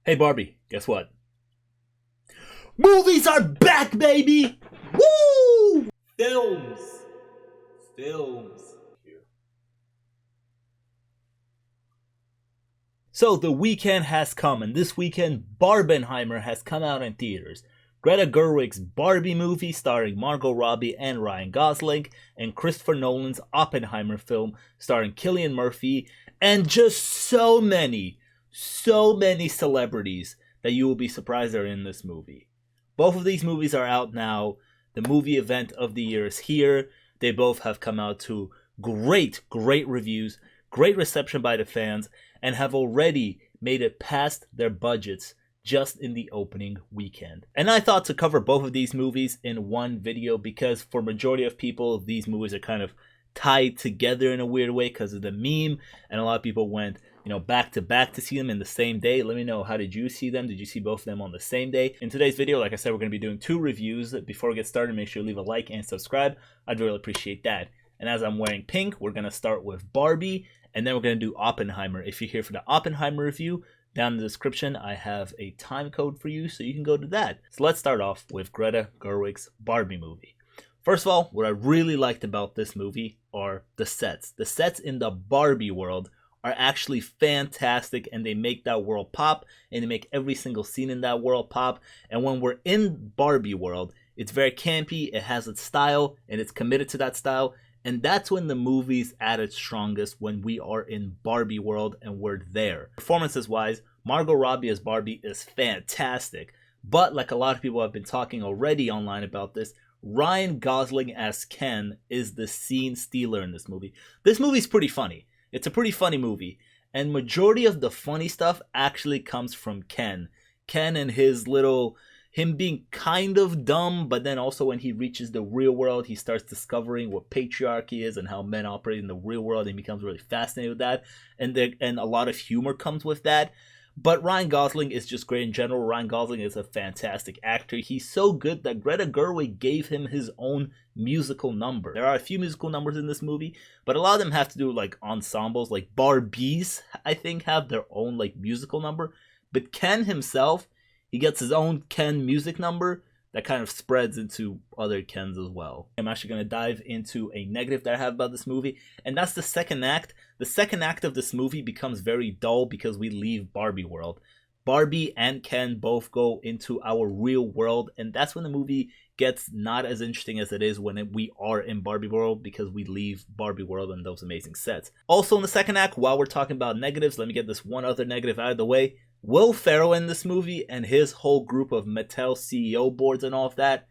Hey Barbie, guess what? Movies are back, baby! Woo! Films. Films. So the weekend has come, and this weekend, Barbenheimer has come out in theaters. Greta Gerwigs Barbie movie starring Margot Robbie and Ryan Gosling, and Christopher Nolan's Oppenheimer film starring Cillian Murphy, and just so many celebrities that you will be surprised are in this movie. Both of these movies are out now. The movie event of the year is here. They both have come out to great reviews, great reception by the fans, and have already made it past their budgets just in the opening weekend. And I thought to cover both of these movies in one video because for majority of people, these movies are kind of tied together in a weird way because of the meme, and a lot of people went back to back to see them in the same day. Let me know, how did you see them? Did you see both of them on the same day? In today's video, like I said, we're going to be doing two reviews. Before we get started, make sure you leave a like and subscribe. I'd really appreciate that. And as I'm wearing pink, we're going to start with Barbie, and then we're going to do Oppenheimer. If you're here for the Oppenheimer review, down in the description, I have a time code for you, so you can go to that. So let's start off with Greta Gerwig's Barbie movie. First of all, what I really liked about this movie are the sets. The sets in the Barbie world are actually fantastic, and they make that world pop, and they make every single scene in that world pop. And when we're in Barbie world, it's very campy, it has its style, and it's committed to that style. And that's when the movie's at its strongest, when we are in Barbie world and we're there. Performances wise, Margot Robbie as Barbie is fantastic. But like a lot of people have been talking already online about this, Ryan Gosling as Ken is the scene stealer in this movie. This movie's pretty funny. It's a pretty funny movie. And majority of the funny stuff actually comes from Ken. Ken and him being kind of dumb, but then also when he reaches the real world, he starts discovering what patriarchy is and how men operate in the real world, and he becomes really fascinated with that. And a lot of humor comes with that. But Ryan Gosling is just great in general. Ryan Gosling is a fantastic actor. He's so good that Greta Gerwig gave him his own musical number. There are a few musical numbers in this movie, but a lot of them have to do like ensembles. Like Barbies, I think, have their own like musical number. But Ken himself, he gets his own Ken music number that kind of spreads into other Kens as well. I'm actually going to dive into a negative that I have about this movie, and that's the second act. The second act of this movie becomes very dull because we leave Barbie world. Barbie and Ken both go into our real world, and that's when the movie gets not as interesting as it is when we are in Barbie world, because we leave Barbie world and those amazing sets. Also in the second act, while we're talking about negatives, let me get this one other negative out of the way. Will Ferrell in this movie and his whole group of Mattel CEO boards and all of that,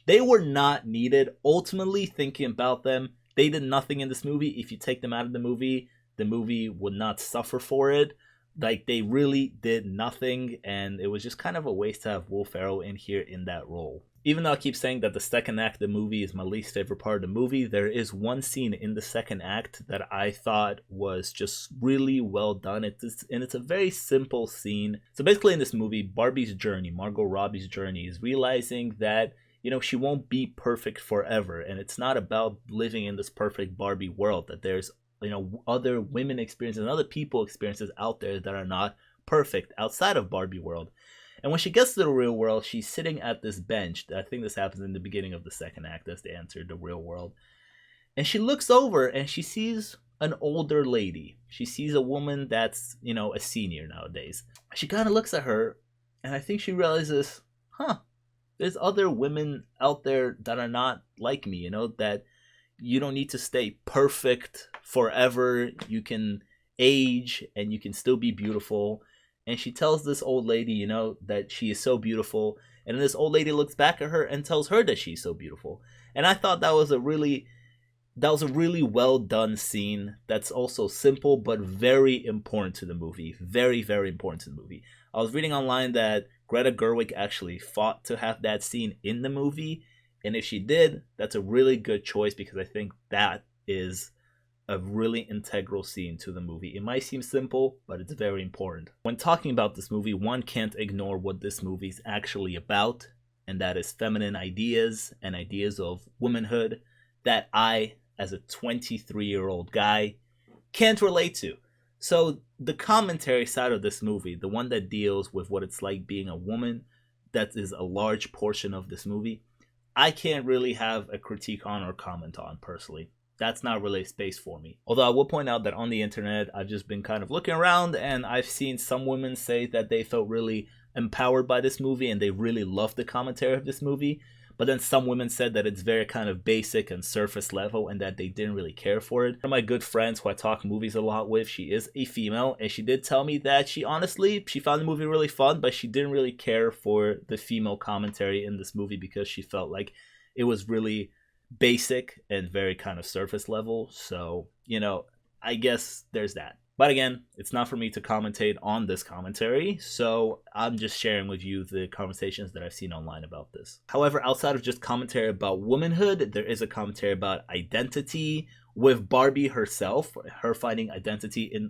they were not needed. Ultimately, thinking about them, they did nothing in this movie. If you take them out of the movie would not suffer for it. Like, they really did nothing, and it was just kind of a waste to have Will Ferrell in here in that role. Even though I keep saying that the second act of the movie is my least favorite part of the movie, there is one scene in the second act that I thought was just really well done. It's a very simple scene. So basically in this movie, Barbie's journey, Margot Robbie's journey, is realizing that she won't be perfect forever, and it's not about living in this perfect Barbie world, that there's other women experiences and other people experiences out there that are not perfect outside of Barbie world. And when she gets to the real world, she's sitting at this bench. I think this happens in the beginning of the second act as they enter the real world. And she looks over and she sees an older lady. She sees a woman that's, a senior nowadays. She kind of looks at her, and I think she realizes, there's other women out there that are not like me, that you don't need to stay perfect forever. You can age and you can still be beautiful. And she tells this old lady, that she is so beautiful. And then this old lady looks back at her and tells her that she's so beautiful. And I thought that was a really well done scene. That's also simple, but very important to the movie. Very, very important to the movie. I was reading online that Greta Gerwig actually fought to have that scene in the movie. And if she did, that's a really good choice, because I think that is a really integral scene to the movie. It might seem simple, but it's very important. When talking about this movie, one can't ignore what this movie is actually about, and that is feminine ideas and ideas of womanhood that I, as a 23-year-old guy, can't relate to. So the commentary side of this movie, the one that deals with what it's like being a woman, that is a large portion of this movie. I can't really have a critique on or comment on personally. That's not really space for me. Although I will point out that on the internet, I've just been kind of looking around and I've seen some women say that they felt really empowered by this movie and they really loved the commentary of this movie. But then some women said that it's very kind of basic and surface level and that they didn't really care for it. One of my good friends who I talk movies a lot with, she is a female, and she did tell me that she found the movie really fun, but she didn't really care for the female commentary in this movie because she felt like it was really basic and very kind of surface level. So, I guess there's that. But again, it's not for me to commentate on this commentary, so I'm just sharing with you the conversations that I've seen online about this. However, outside of just commentary about womanhood, there is a commentary about identity with Barbie herself, her finding identity in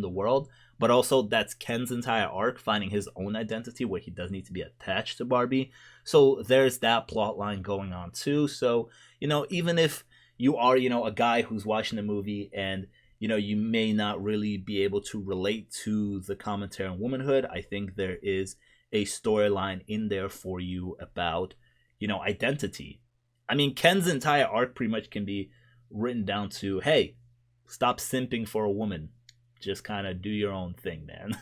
the world, but also that's Ken's entire arc, finding his own identity where he doesn't need to be attached to Barbie. So there's that plot line going on too. So, even if you are, a guy who's watching the movie and you may not really be able to relate to the commentary on womanhood, I think there is a storyline in there for you about, identity. I mean, Ken's entire arc pretty much can be written down to, hey, stop simping for a woman. Just kind of do your own thing, man.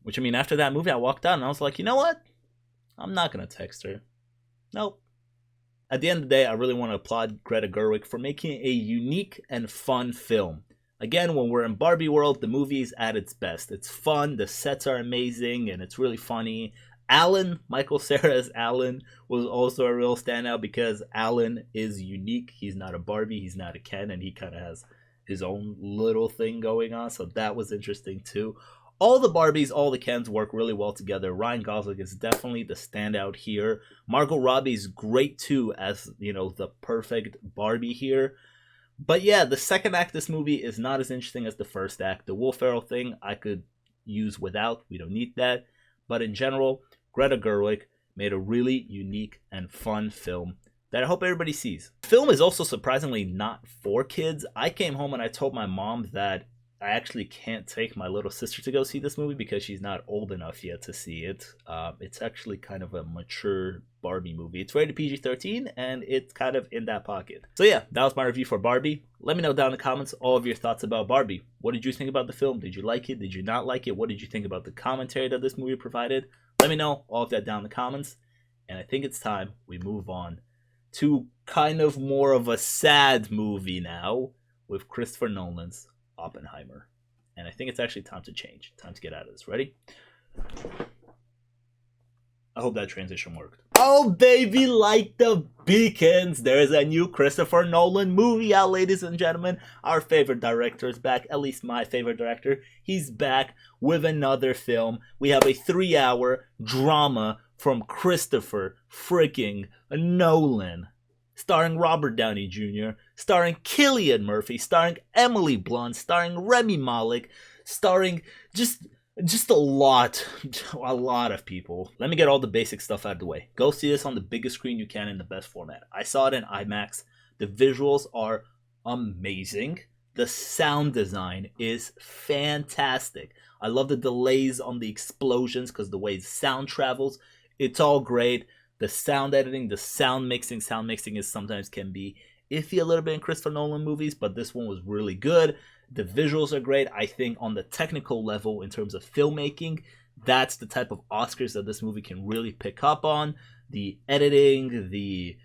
Which, I mean, after that movie, I walked out and I was like, you know what? I'm not going to text her. Nope. At the end of the day, I really want to applaud Greta Gerwig for making a unique and fun film. Again, when we're in Barbie world, the movie is at its best. It's fun, the sets are amazing, and it's really funny. Michael Cera as Alan, was also a real standout because Alan is unique. He's not a Barbie, he's not a Ken, and he kind of has his own little thing going on, so that was interesting too. All the Barbies, all the Kens work really well together. Ryan Gosling is definitely the standout here. Margot Robbie is great too as, the perfect Barbie here. But yeah, the second act of this movie is not as interesting as the first act. The Will Ferrell thing I could use without. We don't need that. But in general, Greta Gerwig made a really unique and fun film that I hope everybody sees. The film is also surprisingly not for kids. I came home and I told my mom that I actually can't take my little sister to go see this movie because she's not old enough yet to see it. It's actually kind of a mature Barbie movie. It's rated PG-13 and it's kind of in that pocket. So yeah, that was my review for Barbie. Let me know down in the comments all of your thoughts about Barbie. What did you think about the film? Did you like it? Did you not like it? What did you think about the commentary that this movie provided? Let me know all of that down in the comments. And I think it's time we move on to kind of more of a sad movie now with Christopher Nolan's Oppenheimer. And I think it's actually time to change. Time to get out of this. Ready? I hope that transition worked. Oh, baby, like the beacons. There's a new Christopher Nolan movie out, ladies and gentlemen. Our favorite director is back. At least my favorite director. He's back with another film. We have a 3-hour drama from Christopher freaking Nolan. Starring Robert Downey Jr., starring Cillian Murphy, starring Emily Blunt, starring Remy Malek, starring just a lot of people. Let me get all the basic stuff out of the way. Go see this on the biggest screen you can in the best format. I saw it in IMAX. The visuals are amazing. The sound design is fantastic. I love the delays on the explosions because the way the sound travels, it's all great. The sound editing, the sound mixing is sometimes can be iffy a little bit in Christopher Nolan movies, but this one was really good. The visuals are great. I think on the technical level, in terms of filmmaking, that's the type of Oscars that this movie can really pick up on. The editing, the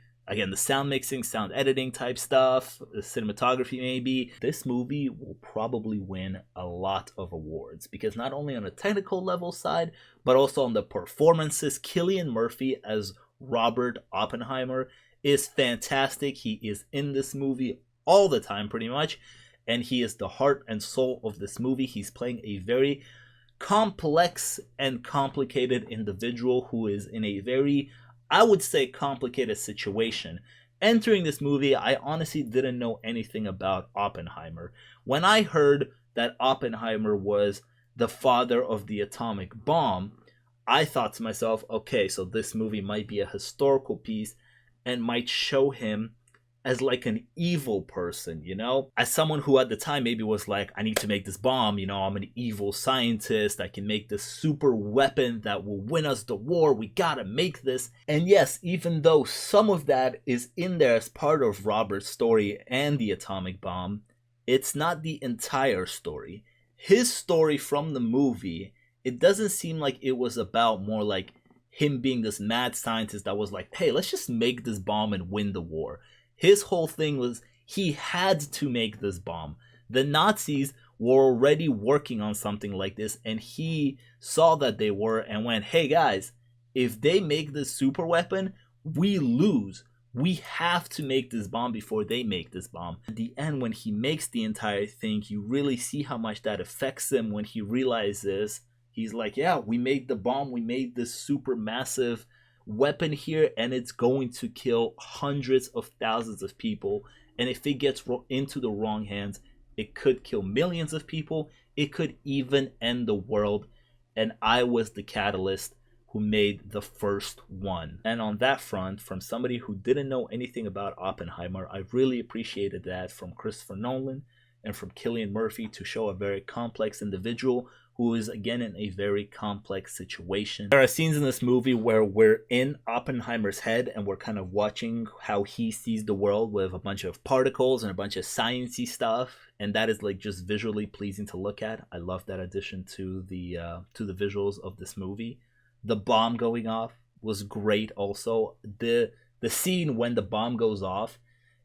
sound mixing, sound editing type stuff, the cinematography maybe. This movie will probably win a lot of awards because not only on a technical level side, but also on the performances. Cillian Murphy as Robert Oppenheimer is fantastic. He is in this movie all the time pretty much, and he is the heart and soul of this movie. He's playing a very complex and complicated individual who is in a very, I would say, complicated situation. Entering this movie, I honestly didn't know anything about Oppenheimer. When I heard that Oppenheimer was the father of the atomic bomb, I thought to myself, okay, so this movie might be a historical piece and might show him as like an evil person, you know? As someone who at the time maybe was like, I need to make this bomb, you know, I'm an evil scientist, I can make this super weapon that will win us the war, we gotta make this. And yes, even though some of that is in there as part of Robert's story and the atomic bomb, it's not the entire story. His story from the movie, it doesn't seem like it was about more like him being this mad scientist that was like, hey, let's just make this bomb and win the war. His whole thing was he had to make this bomb. The Nazis were already working on something like this, and he saw that they were and went, hey guys, if they make this super weapon, we lose. We have to make this bomb before they make this bomb. At the end, when he makes the entire thing, you really see how much that affects him when he realizes, he's like, yeah, we made the bomb, we made this super massive weapon here, and it's going to kill hundreds of thousands of people. And if it gets into the wrong hands, it could kill millions of people. It could even end the world. And I was the catalyst who made the first one. And on that front, from somebody who didn't know anything about Oppenheimer, I really appreciated that from Christopher Nolan and from Cillian Murphy to show a very complex individual who is again in a very complex situation. There are scenes in this movie where we're in Oppenheimer's head and we're kind of watching how he sees the world with a bunch of particles and a bunch of sciencey stuff, and that is like just visually pleasing to look at. I love that addition to the visuals of this movie. The bomb going off was great also. The scene when the bomb goes off,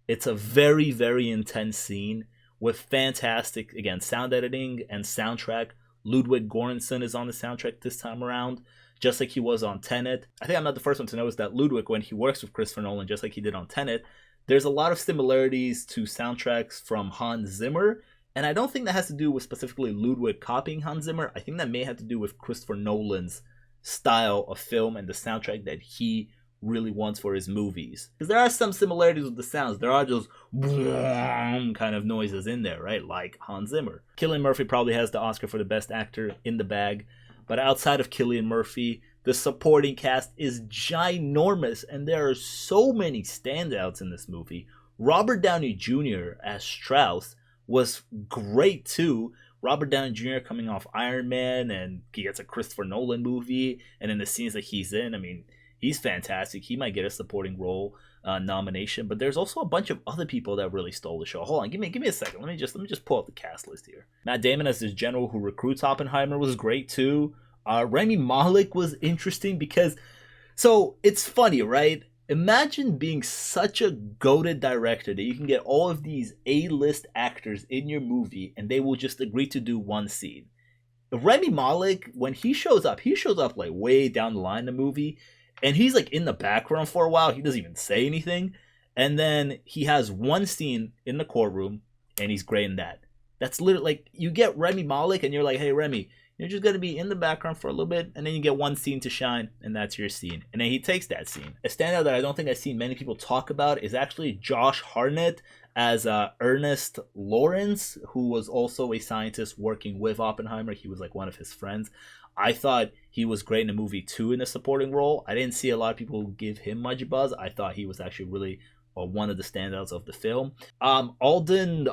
it's a very, very intense scene with fantastic, again, sound editing and soundtrack. Ludwig Göransson is on the soundtrack this time around, just like he was on Tenet. I think I'm not the first one to notice that Ludwig, when he works with Christopher Nolan, just like he did on Tenet, there's a lot of similarities to soundtracks from Hans Zimmer, and I don't think that has to do with specifically Ludwig copying Hans Zimmer. I think that may have to do with Christopher Nolan's style of film and the soundtrack that he really wants for his movies. Because there are some similarities with the sounds. There are just kind of noises in there, right? Like Hans Zimmer. Cillian Murphy probably has the Oscar for the best actor in the bag. But outside of Cillian Murphy, the supporting cast is ginormous. And there are so many standouts in this movie. Robert Downey Jr. as Strauss was great too. Robert Downey Jr. coming off Iron Man, and he gets a Christopher Nolan movie. And in the scenes that he's in, I mean, he's fantastic. He might get a supporting role nomination, but there's also a bunch of other people that really stole the show. Hold on, give me a second. Let me just pull up the cast list here. Matt Damon as this general who recruits Oppenheimer was great too. Rami Malek was interesting because, so it's funny, right? Imagine being such a goated director that you can get all of these A-list actors in your movie and they will just agree to do one scene. Rami Malek, when he shows up like way down the line in the movie. And he's like in the background for a while. He doesn't even say anything. And then he has one scene in the courtroom and he's great in that. That's literally like, you get Rami Malek and you're like, hey Remy, you're just going to be in the background for a little bit. And then you get one scene to shine and that's your scene. And then he takes that scene. A standout that I don't think I've seen many people talk about is actually Josh Hartnett as Ernest Lawrence, who was also a scientist working with Oppenheimer. He was like one of his friends. I thought he was great in the movie too in a supporting role. I didn't see a lot of people give him much buzz. I thought he was actually really one of the standouts of the film. Alden,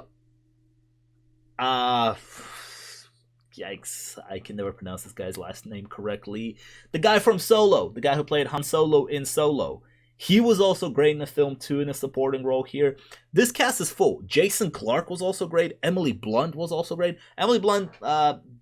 yikes, I can never pronounce this guy's last name correctly. The guy from Solo, the guy who played Han Solo in Solo. He was also great in the film too in a supporting role here. This cast is full. Jason Clarke was also great. Emily Blunt was also great. Emily Blunt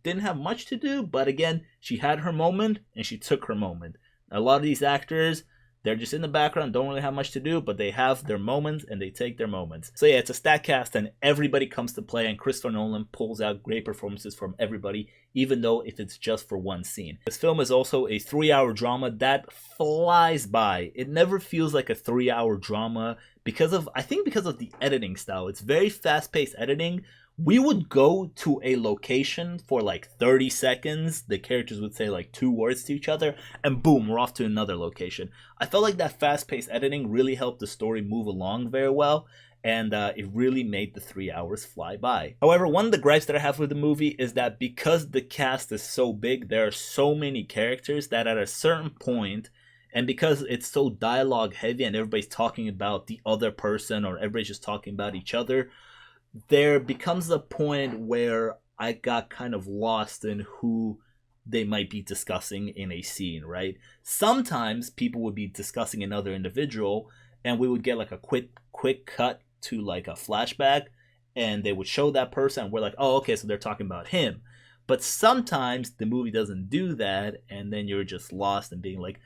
didn't have much to do, but again, she had her moment and she took her moment. A lot of these actors, they're just in the background, don't really have much to do, but they have their moments and they take their moments. So yeah, it's a stacked cast and everybody comes to play, and Christopher Nolan pulls out great performances from everybody, even though if it's just for one scene. This film is also a 3-hour drama that flies by. It never feels like a 3-hour drama because of the editing style. It's very fast-paced editing. We would go to a location for like 30 seconds. The characters would say like 2 words to each other and boom, we're off to another location. I felt like that fast-paced editing really helped the story move along very well, and it really made the 3 hours fly by. However, one of the gripes that I have with the movie is that because the cast is so big, there are so many characters that at a certain point, And because it's so dialogue heavy and everybody's talking about the other person or everybody's just talking about each other, there becomes a point where I got kind of lost in who they might be discussing in a scene, right? Sometimes people would be discussing another individual and we would get like a quick cut to like a flashback and they would show that person and we're like, "Oh, okay, so they're talking about him." But sometimes the movie doesn't do that and then you're just lost and being like,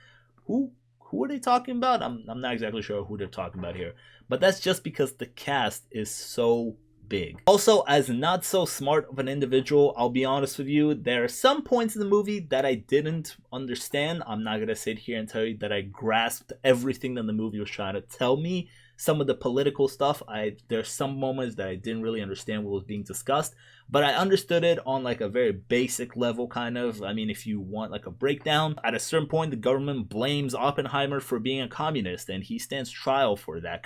who are they talking about? I'm not exactly sure who they're talking about here. But that's just because the cast is so big. Also, as not so smart of an individual, I'll be honest with you, there are some points in the movie that I didn't understand. I'm not gonna sit here and tell you that I grasped everything that the movie was trying to tell me. Some of the political stuff, there's some moments that I didn't really understand what was being discussed, but I understood it on like a very basic level, kind of. I mean, if you want like a breakdown, at a certain point the government blames Oppenheimer for being a communist and he stands trial for that,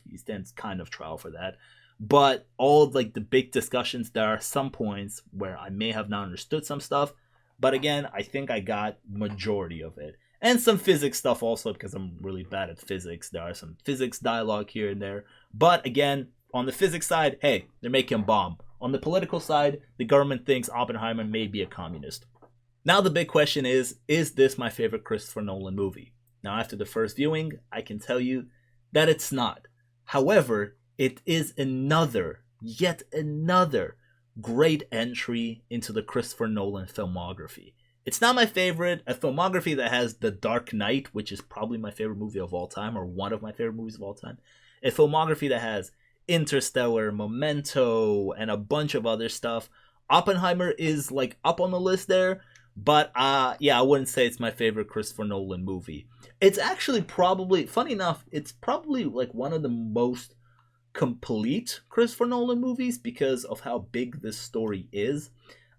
he stands kind of trial for that. But all like the big discussions, there are some points where I may have not understood some stuff, but again, I think I got majority of it. And some physics stuff also, because I'm really bad at physics. There are some physics dialogue here and there. But again, on the physics side, hey, they're making a bomb. On the political side, the government thinks Oppenheimer may be a communist. Now the big question is this my favorite Christopher Nolan movie? Now after the first viewing, I can tell you that it's not. However, it is yet another great entry into the Christopher Nolan filmography. It's not my favorite. A filmography that has The Dark Knight, which is probably my favorite movie of all time, or one of my favorite movies of all time. A filmography that has Interstellar, Memento, and a bunch of other stuff. Oppenheimer is like up on the list there, but yeah, I wouldn't say it's my favorite Christopher Nolan movie. It's actually probably, funny enough, it's probably like one of the most complete Christopher Nolan movies because of how big this story is.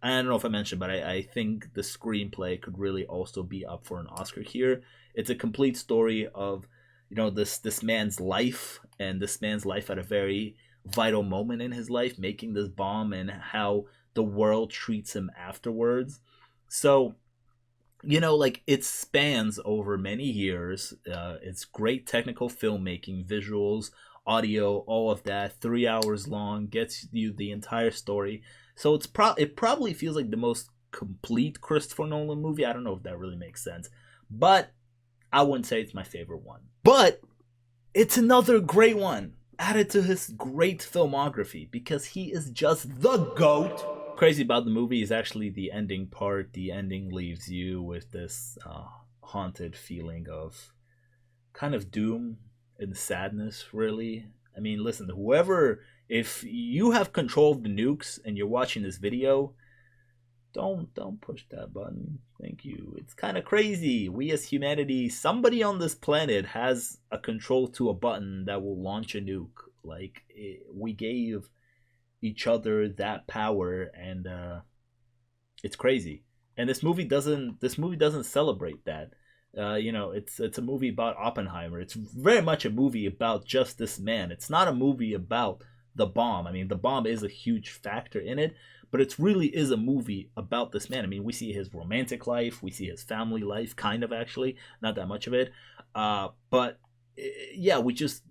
I don't know if I mentioned, but I think the screenplay could really also be up for an Oscar here. It's a complete story of, this man's life, and this man's life at a very vital moment in his life, making this bomb, and how the world treats him afterwards. So, it spans over many years. It's great technical filmmaking, visuals, audio, all of that. 3 hours long, gets you the entire story. So it probably feels like the most complete Christopher Nolan movie. I don't know if that really makes sense, but I wouldn't say it's my favorite one. But it's another great one added to his great filmography because he is just the GOAT. Crazy about the movie is actually the ending part. The ending leaves you with this haunted feeling of kind of doom and sadness, really. I mean, listen, if you have control of the nukes and you're watching this video, don't push that button. Thank you. It's kind of crazy. We as humanity, somebody on this planet has a control to a button that will launch a nuke. We gave each other that power, and it's crazy. And this movie doesn't celebrate that. It's a movie about Oppenheimer. It's very much a movie about just this man. It's not a movie about the bomb. I mean, the bomb is a huge factor in it, but it really is a movie about this man. I mean, we see his romantic life, we see his family life, kind of, actually, not that much of it. But yeah, we just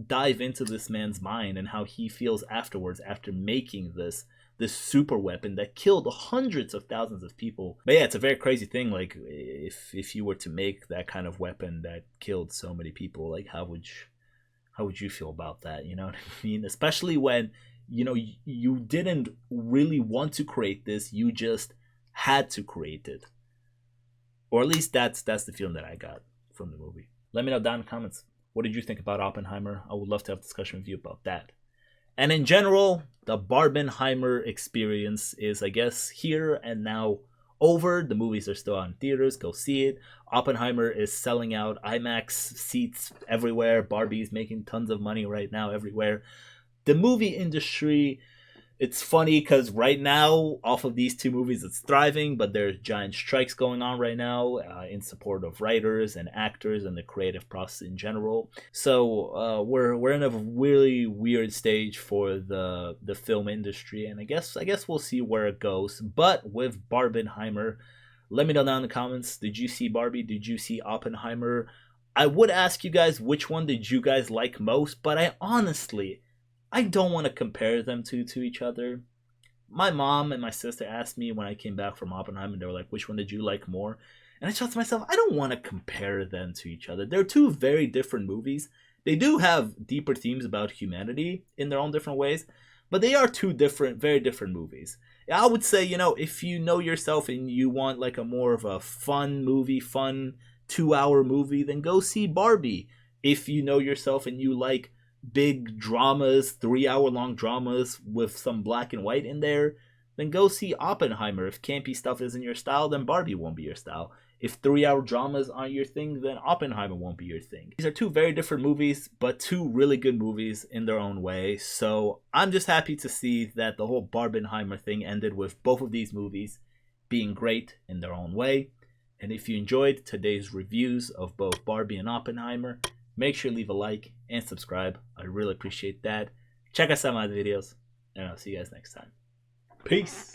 dive into this man's mind and how he feels afterwards after making this super weapon that killed hundreds of thousands of people. But yeah, it's a very crazy thing. Like, if you were to make that kind of weapon that killed so many people, like, how would you feel about that? You know what I mean? Especially when, you didn't really want to create this, you just had to create it. Or at least that's the feeling that I got from the movie. Let me know down in the comments. What did you think about Oppenheimer? I would love to have a discussion with you about that. And in general, the Barbenheimer experience is, I guess, here and now over. The movies are still on theaters. Go see it. Oppenheimer is selling out IMAX seats everywhere. Barbie's making tons of money right now everywhere. The movie industry, it's funny because right now, off of these two movies, it's thriving, but there's giant strikes going on right now in support of writers and actors and the creative process in general. So we're in a really weird stage for the film industry, and I guess we'll see where it goes. But with Barbenheimer, Let me know down in the comments. Did you see Barbie? Did you see Oppenheimer? I would ask you guys which one did you guys like most, but I don't want to compare them to each other. My mom and my sister asked me when I came back from Oppenheimer, they were like, which one did you like more? And I thought to myself, I don't want to compare them to each other. They're two very different movies. They do have deeper themes about humanity in their own different ways, but they are two different, very different movies. I would say, if you know yourself and you want like a more of a fun movie, fun 2-hour movie, then go see Barbie. If you know yourself and you like big dramas, 3-hour long dramas with some black and white in there, then go see Oppenheimer. If campy stuff isn't your style, then Barbie won't be your style. If 3-hour dramas aren't your thing, then Oppenheimer won't be your thing. These are two very different movies, but two really good movies in their own way. So I'm just happy to see that the whole Barbenheimer thing ended with both of these movies being great in their own way. And if you enjoyed today's reviews of both Barbie and Oppenheimer, make sure to leave a like and subscribe. I really appreciate that. Check out some of my videos, and I'll see you guys next time. Peace!